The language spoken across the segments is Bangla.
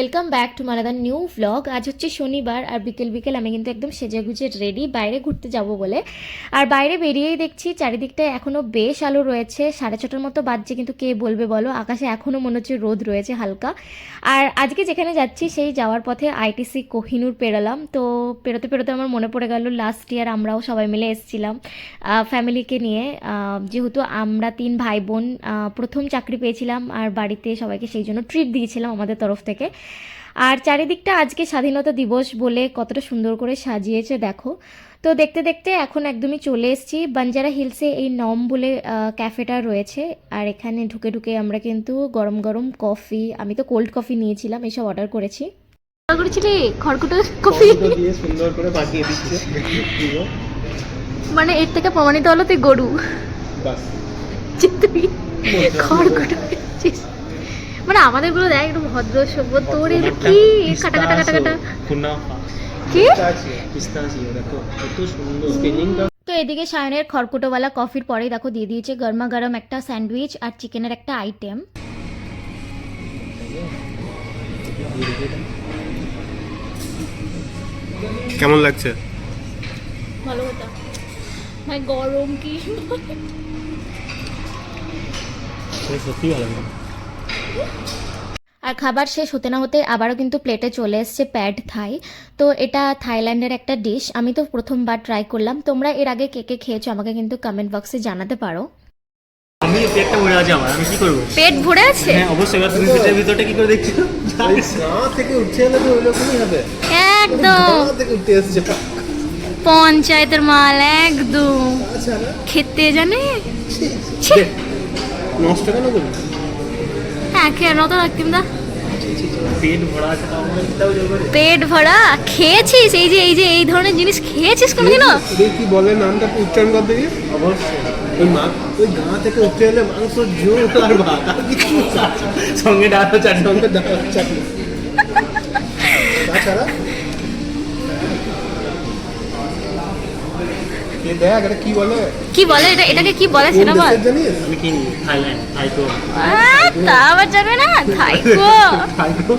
ওয়েলকাম ব্যাক টু মানাদার নিউ ভ্লগ। আজ হচ্ছে শনিবার আর বিকেল বিকেল আমি কিন্তু একদম সেজে গুজে রেডি বাইরে ঘুরতে যাব বলে। আর বাইরে বেরিয়েই দেখছি চারিদিকটায় এখনও বেশ আলো রয়েছে, 6:30টার মতো বাজছে, কিন্তু কে বলবে বলো, আকাশে এখনও মনে হচ্ছে রোদ রয়েছে হালকা। আর আজকে যেখানে যাচ্ছি সেই যাওয়ার পথে আইটিসি কোহিনুর পেরোলাম, তো পেরোতে পেরোতে আমার মনে পড়ে গেল লাস্ট ইয়ার আমরাও সবাই মিলে এসেছিলাম ফ্যামিলিকে নিয়ে। যেহেতু আমরা 3 ভাই বোন প্রথম চাকরি পেয়েছিলাম আর বাড়িতে সবাইকে সেই জন্য ট্রিট দিয়েছিলাম আমাদের তরফ থেকে। আর চারিদিকটা আজকে স্বাধীনতা দিবস বলে কতটা সুন্দর করে সাজিয়েছে দেখো। তো দেখতে দেখতে এখন একদমই চলে এসেছি বাঞ্জারা হিলসে। এই নম বলে ক্যাফেটা রয়েছে, আর এখানে ঢুকে ঢুকে আমরা কিন্তু গরম গরম কফি, আমি তো কোল্ড কফি নিয়েছিলাম, এইসব অর্ডার করেছি। অর্ডার করেছিলি খড়কুটো কফি দিয়ে সুন্দর করে পাঠিয়ে দিচ্ছে। মানে এর থেকে প্রমাণিত হলো তুই গরু, বাস তুই খড়কুটো পেয়েছিস। মানে আমাদের গুলো দেখ একটু ভদ্র সভ্য, তোর এই কি কাটা কাটা কাটা কাটা কি পিস্তাচিও দেখো কত সুন্দর স্পেলিংটা। তো এদিকে সায়নের খড়কুটোওয়ালা কফির পরেই দেখো দিয়ে দিয়েছে গরমা গরম একটা স্যান্ডউইচ আর চিকেনের একটা আইটেম। কেমন লাগছে? ভালো কথা ভাই, গরম কি সত্যি ভালো। আর খাবার শেষ হতে না হতে আবারও কিন্তু প্লেটে চলে এসছে প্যাড থাই। তো এটা থাইল্যান্ডের একটা ডিশ, আমি তো প্রথমবার ট্রাই করলাম। তোমরা এর আগে কে কে খেয়েছো আমাকে কিন্তু কমেন্ট বক্সে জানাতে পারো। আমি পেটটা ভরে আছে আমার, আমি কি করব? পেট ভরে আছে? হ্যাঁ অবশ্যই। এবার তুমি পেটের ভিতরটা কি করে দেখছো? গা থেকে উঠে এলে তো ওই রকমই হবে একদম গা থেকে উঠে এসেছে। পঞ্চায়েতের মাল একদম খেতে জানে। নষ্ট কেন করবি? হ্যাঁ খেয়ে নত রাখতিম দা। পেট ভরা আছে তাও চিন্তাও জোর করে। পেট ভরা খেয়েছিস? এই যে এই ধরনের জিনিস খেয়েছিস কোনোদিনও? কি বলে নামটা উচ্চারণ কর দেখি। অবশ্যই ওই ওই গা থেকে উঠে এলে মাংস জোর আর ভাত আর কিছু সঙ্গে ডাল চাটনি, সঙ্গে ডাল চাটনি। তাছাড়া এ দেখ এটা কি বলে, কি বলে এটা, এটাকে কি বলে সেটা বল। জানিস? আমি কি থাইল্যান্ড থাইকো। তা আবার জানবে না? থাইকো থাইকো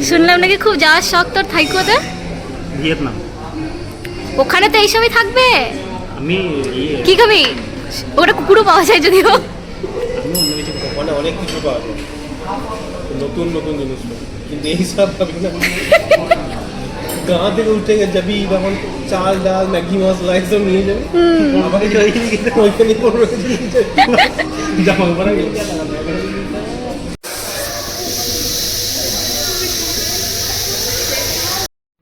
শুনলাম নাকি খুব যাওয়ার শখ তোর থাইকোতে। ভিয়েতনাম। ওখানে তো এইসবই থাকবে। আমি কি খাবি? ওটা কুকুরও পাওয়া যায় যদিও। আমি অন্য কিছু মানে অনেক কিছু পাওয়া যায়, নতুন নতুন জিনিস, কিন্তু এইসব পাবি না। গা থেকে উঠে যাবি তখন চাল ডাল ম্যাগি মশলা এসব নিয়ে যাবি, আবার ওইখানে জামা পড়া গেল।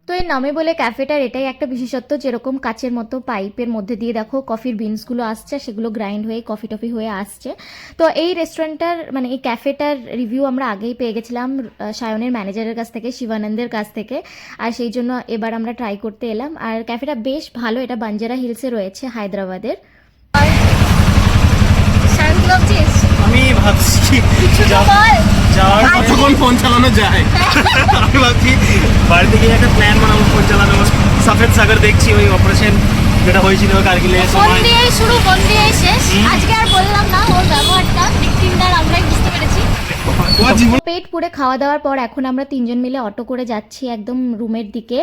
তো এই নামে বলে ক্যাফেটার এটাই একটা বিশেষত্ব, যেরকম কাচের মতো পাইপের মধ্যে দিয়ে দেখো কফির বিনসগুলো আসছে, সেগুলো গ্রাইন্ড হয়ে কফি টফি হয়ে আসছে। তো এই রেস্টুরেন্টটার মানে এই ক্যাফেটার রিভিউ আমরা আগেই পেয়ে গেছিলাম সায়নের ম্যানেজারের কাছ থেকে, শিবানন্দের কাছ থেকে, আর সেই জন্য এবার আমরা ট্রাই করতে এলাম। আর ক্যাফেটা বেশ ভালো, এটা বাঞ্জারা হিলসে রয়েছে হায়দ্রাবাদের। আমি ভাবছি যাওয়ার কতক্ষণ ফোন চালানো যায়। আমি ভাবছি বাড়িতে গিয়ে একটা প্ল্যান বানাবো ফোন চালানোর। সাফেদ সাগর দেখছি, ওই অপারেশন যেটা হয়েছিল কারগিলের সময়। শুরু কোন দিয়ে শেষ আজকে আর বললাম না, ওর ব্যবহারটা দিকদার আমরাই বুঝতে পেরেছি। পেট পুড়ে খাওয়া দাওয়ার পর এখন আমরা 3জন মিলে অটো করে যাচ্ছি একদম রুমের দিকে।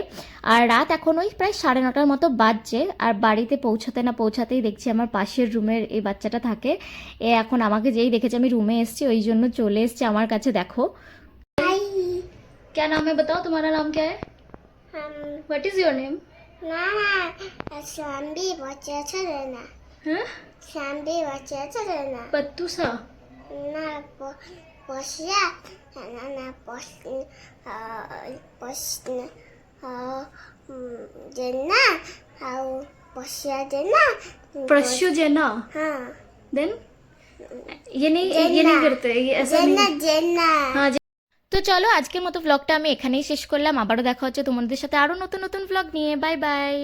আর রাত এখন ওই প্রায় 9:30টার মতো বাজছে। আর বাড়িতে পৌঁছাতে না পৌঁছাতেই দেখছি আমার পাশের রুমের এই বাচ্চাটা থাকে, এ এখন আমাকে যেই দেখেছে আমি রুমে এসেছি ওই জন্য চলে এসছে আমার কাছে। দেখো क्या नाम है बताओ, तुम्हारा नाम क्या है? What is your name? शाम्बी बच्चा चलना हाँ शाम्बी बच्चा चलना पत्तू सा ना पोसिया ना पोस देना आओ पोसिया देना प्रश्यु जेना। हाँ देन ये नहीं करते, ये ऐसा देना नहीं। देना हाँ তো চলো আজকের মতো ব্লগটা আমি এখানেই শেষ করলাম। আবারও দেখা হচ্ছে তোমাদের সাথে আরও নতুন নতুন ব্লগ নিয়ে। Bye bye.